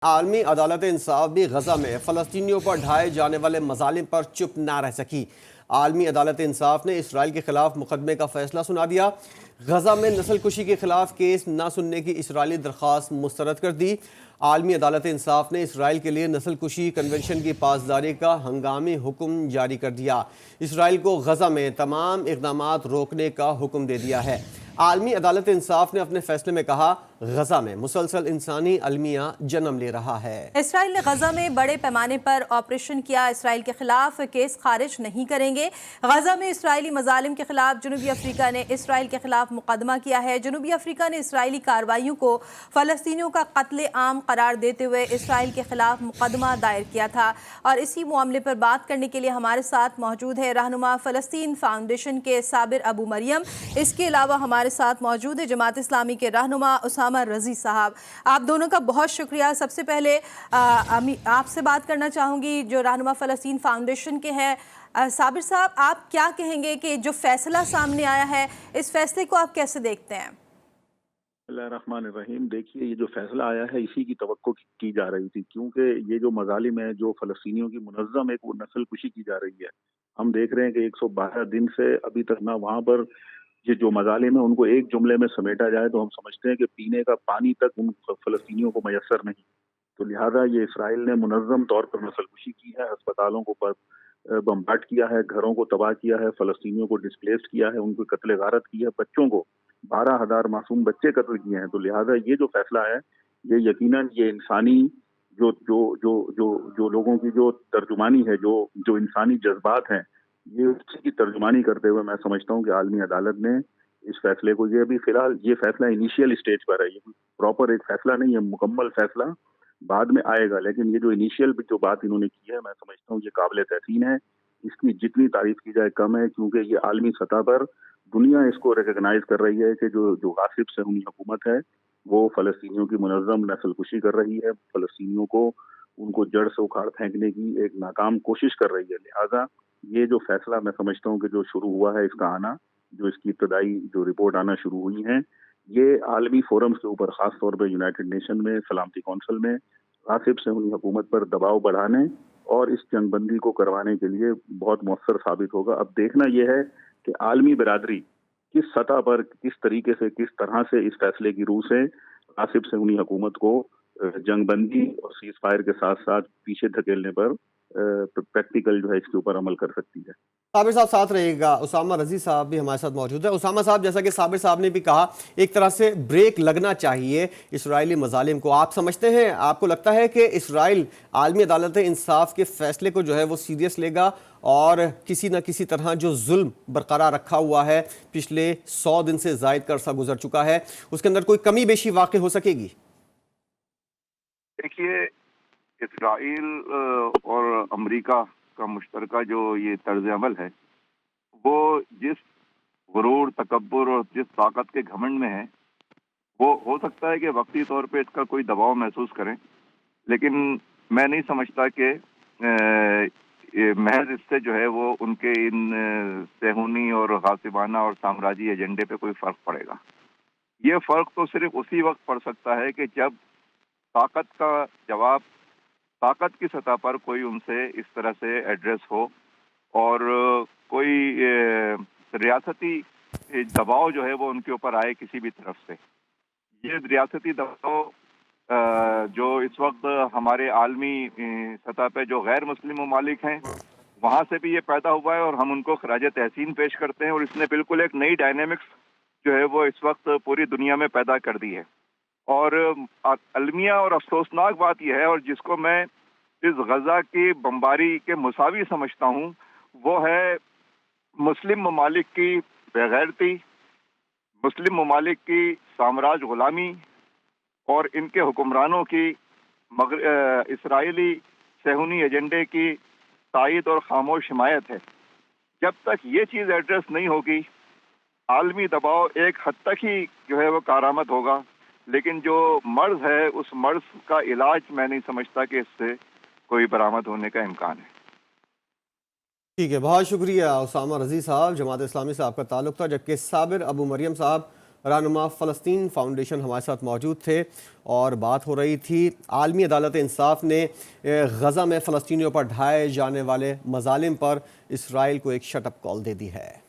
عالمی عدالت انصاف بھی غزہ میں فلسطینیوں پر ڈھائے جانے والے مظالم پر چپ نہ رہ سکی۔ عالمی عدالت انصاف نے اسرائیل کے خلاف مقدمے کا فیصلہ سنا دیا۔ غزہ میں نسل کشی کے خلاف کیس نہ سننے کی اسرائیلی درخواست مسترد کر دی۔ عالمی عدالت انصاف نے اسرائیل کے لیے نسل کشی کنونشن کی پاسداری کا ہنگامی حکم جاری کر دیا۔ اسرائیل کو غزہ میں تمام اقدامات روکنے کا حکم دے دیا ہے۔ عالمی عدالت انصاف نے اپنے فیصلے میں کہا، غزہ میں مسلسل انسانی المیہ جنم لے رہا ہے۔ اسرائیل نے غزہ میں بڑے پیمانے پر آپریشن کیا، اسرائیل کے خلاف کیس خارج نہیں کریں گے۔ غزہ میں اسرائیلی مظالم کے خلاف جنوبی افریقہ نے اسرائیل کے خلاف مقدمہ کیا ہے۔ جنوبی افریقہ نے اسرائیلی کارروائیوں کو فلسطینیوں کا قتل عام قرار دیتے ہوئے اسرائیل کے خلاف مقدمہ دائر کیا تھا، اور اسی معاملے پر بات کرنے کے لیے ہمارے ساتھ موجود ہے رہنما فلسطین فاؤنڈیشن کے صابر ابو مریم۔ اس کے علاوہ ہمارے ساتھ موجود ہے جماعت اسلامی کے رہنما اسامہ رضی صاحب۔ آپ دونوں کا بہت شکریہ۔ سب سے پہلے آپ سے بات کرنا چاہوں گی جو رہنما فلسطین فاؤنڈیشن کے ہیں۔ صابر صاحب، آپ کیا کہیں گے کہ جو فیصلہ سامنے آیا ہے، اس فیصلے کو آپ کیسے دیکھتے ہیں؟ بسم اللہ الرحمن الرحیم۔ دیکھیے، یہ جو فیصلہ آیا ہے اسی کی توقع کی جا رہی تھی، کیونکہ یہ جو مظالم ہے جو فلسطینیوں کی منظم ایک وہ نسل کشی کی جا رہی ہے۔ ہم دیکھ رہے ہیں کہ 112 دن سے ابھی تک نہ وہاں پر یہ جو مظالم ہیں ان کو ایک جملے میں سمیٹا جائے تو ہم سمجھتے ہیں کہ پینے کا پانی تک ان فلسطینیوں کو میسر نہیں۔ تو لہٰذا یہ اسرائیل نے منظم طور پر نسل کشی کی ہے، ہسپتالوں کو بمبارڈ کیا ہے، گھروں کو تباہ کیا ہے، فلسطینیوں کو ڈسپلیسڈ کیا ہے، ان کو قتل غارت کی ہے، بچوں کو 12,000 معصوم بچے قتل کیے ہیں۔ تو لہٰذا یہ جو فیصلہ ہے یہ یقیناً یہ انسانی جو جو جو جو جو لوگوں کی جو ترجمانی ہے، جو انسانی جذبات ہیں، یہ اسی کی ترجمانی کرتے ہوئے میں سمجھتا ہوں کہ عالمی عدالت نے اس فیصلے کو، یہ ابھی فی الحال یہ فیصلہ انیشیل اسٹیج پر ہے، یہ پراپر ایک فیصلہ نہیں ہے، مکمل فیصلہ بعد میں آئے گا، لیکن یہ جو انیشیل جو بات انہوں نے کی ہے میں سمجھتا ہوں یہ قابل تحسین ہے۔ اس کی جتنی تعریف کی جائے کم ہے، کیونکہ یہ عالمی سطح پر دنیا اس کو ریکگنائز کر رہی ہے کہ جو غاصب صہیونی حکومت ہے وہ فلسطینیوں کی منظم نسل کشی کر رہی ہے، فلسطینیوں کو ان کو جڑ سے اکھاڑ پھینکنے کی ایک ناکام کوشش کر رہی ہے۔ لہٰذا یہ جو فیصلہ میں سمجھتا ہوں کہ جو شروع ہوا ہے، اس کا آنا، جو اس کی ابتدائی جو رپورٹ آنا شروع ہوئی ہیں، یہ عالمی فورمز کے اوپر، خاص طور پہ یونائٹڈ نیشن میں، سلامتی کونسل میں غاصب صہیونی حکومت پر دباؤ بڑھانے اور اس جنگ بندی کو کروانے کے لیے بہت مؤثر ثابت ہوگا۔ اب دیکھنا یہ ہے کہ عالمی برادری کس سطح پر، کس طریقے سے، کس طرح سے اس فیصلے کی روح سے غاصب صہیونی حکومت کو جنگ بندی اور سیز فائر کے ساتھ ساتھ پیچھے دھکیلنے پر پریکٹیکل جو ہے اس کے اوپر عمل کر سکتی ہے۔ صابر صاحب ساتھ رہے گا، اسامہ رضی صاحب بھی ہمارے ساتھ موجود ہے۔ اسامہ صاحب، جیسا کہ صابر صاحب نے بھی کہا، ایک طرح سے بریک لگنا چاہیے اسرائیلی مظالم کو۔ آپ سمجھتے ہیں، آپ کو لگتا ہے کہ اسرائیل عالمی عدالت انصاف کے فیصلے کو جو ہے وہ سیریس لے گا اور کسی نہ کسی طرح جو ظلم برقرار رکھا ہوا ہے، پچھلے 100 دن سے زائد کا عرصہ گزر چکا ہے، اس کے اندر کوئی کمی بیشی واقع ہو سکے گی؟ دیکھیے، اسرائیل اور امریکہ کا مشترکہ جو یہ طرز عمل ہے، وہ جس غرور، تکبر اور جس طاقت کے گھمنڈ میں ہے، وہ ہو سکتا ہے کہ وقتی طور پہ اس کا کوئی دباؤ محسوس کریں، لیکن میں نہیں سمجھتا کہ محض اس سے جو ہے وہ ان کے ان صہیونی اور غاصبانہ اور سامراجی ایجنڈے پہ کوئی فرق پڑے گا۔ یہ فرق تو صرف اسی وقت پڑ سکتا ہے کہ جب طاقت کا جواب طاقت کی سطح پر کوئی ان سے اس طرح سے ایڈریس ہو، اور کوئی ریاستی دباؤ جو ہے وہ ان کے اوپر آئے کسی بھی طرف سے۔ یہ ریاستی دباؤ جو اس وقت ہمارے عالمی سطح پہ جو غیر مسلم ممالک ہیں وہاں سے بھی یہ پیدا ہوا ہے، اور ہم ان کو خراج تحسین پیش کرتے ہیں، اور اس نے بالکل ایک نئی ڈائنامکس جو ہے وہ اس وقت پوری دنیا میں پیدا کر دی ہے۔ اور المیہ اور افسوسناک بات یہ ہے، اور جس کو میں اس غزہ کی بمباری کے مساوی سمجھتا ہوں، وہ ہے مسلم ممالک کی بےغیرتی، مسلم ممالک کی سامراج غلامی اور ان کے حکمرانوں کی اسرائیلی صہیونی ایجنڈے کی تائید اور خاموش حمایت ہے۔ جب تک یہ چیز ایڈریس نہیں ہوگی، عالمی دباؤ ایک حد تک ہی جو ہے وہ کارآمد ہوگا، لیکن جو مرض ہے اس مرض کا علاج میں نہیں سمجھتا کہ اس سے کوئی برآمد ہونے کا امکان ہے۔ ٹھیک ہے، بہت شکریہ اسامہ رضی صاحب۔ جماعت اسلامی سے آپ کا تعلق تھا، جبکہ صابر ابو مریم صاحب رہنما فلسطین فاؤنڈیشن ہمارے ساتھ موجود تھے اور بات ہو رہی تھی عالمی عدالت انصاف نے غزہ میں فلسطینیوں پر ڈھائے جانے والے مظالم پر اسرائیل کو ایک شٹ اپ کال دے دی ہے۔